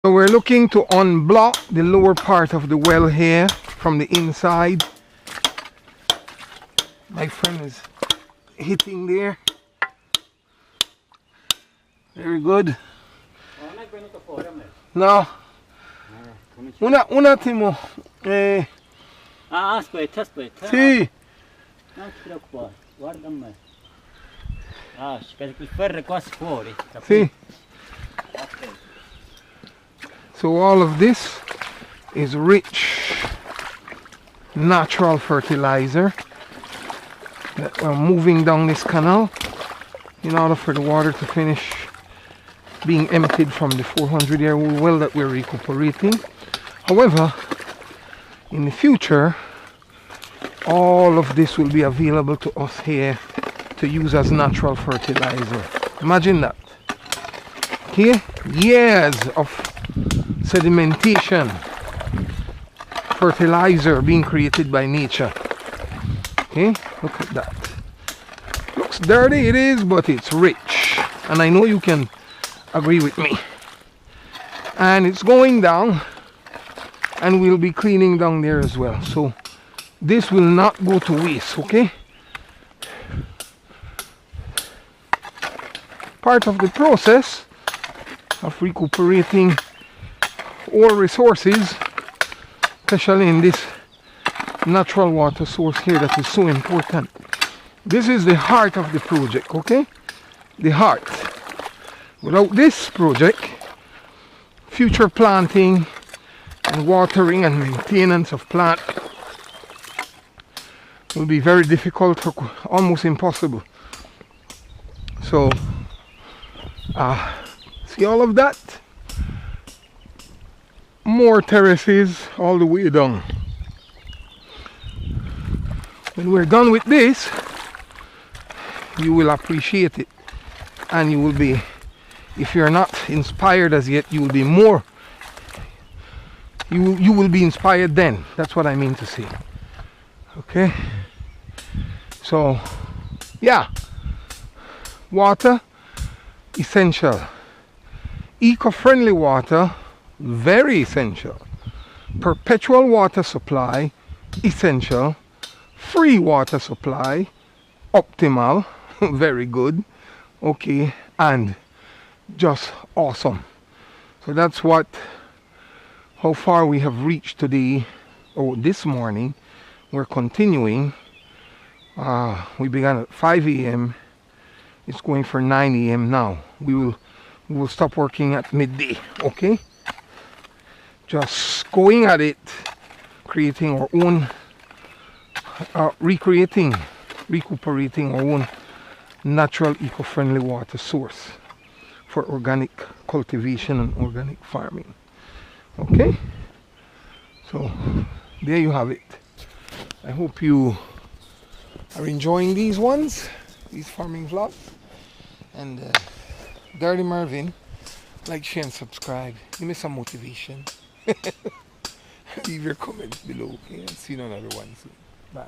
So we're looking to unblock the lower part of the well here from the inside. My friend is hitting there. Very good. No. Un attimo. Aspetta. Sì. Non ti preoccupare, guarda me. Aspetta che il ferro è quasi fuori. Sì. So all of this is rich natural fertilizer that we're moving down this canal in order for the water to finish being emptied from the 400-year-old well that we're recuperating. However, in the future, all of this will be available to us here to use as natural fertilizer. Imagine that. Okay? Years of sedimentation, fertilizer being created by nature. Okay? Look at that. Looks dirty, it is, but it's rich. And I know you can agree with me. And it's going down, and we'll be cleaning down there as well. So this will not go to waste, okay? Part of the process of recuperating all resources, especially in this natural water source here that is so important. This is the heart of the project, okay? The heart. Without this project, future planting and watering and maintenance of plant will be very difficult or almost impossible. So, see all of that? More terraces all the way down. When we're done with this, you will appreciate it, and you will be, if you're not inspired as yet, you will be more, you will be inspired then. That's what I mean to say. Okay? So, yeah, water, essential. Eco-friendly water, very essential. Perpetual water supply, essential. Free water supply, optimal, very good. Okay, and just awesome. So that's how far we have reached today, or this morning. We're continuing. We began at 5 a.m. It's going for 9 a.m. now. We will stop working at midday, okay? Just going at it, creating our own, recuperating our own natural eco-friendly water source for organic cultivation and organic farming. Okay? So, there you have it. I hope you are enjoying these farming vlogs. And Dirty Marvin, like, share and subscribe. Give me some motivation. Leave your comments below, okay? And see you on another one soon. Bye.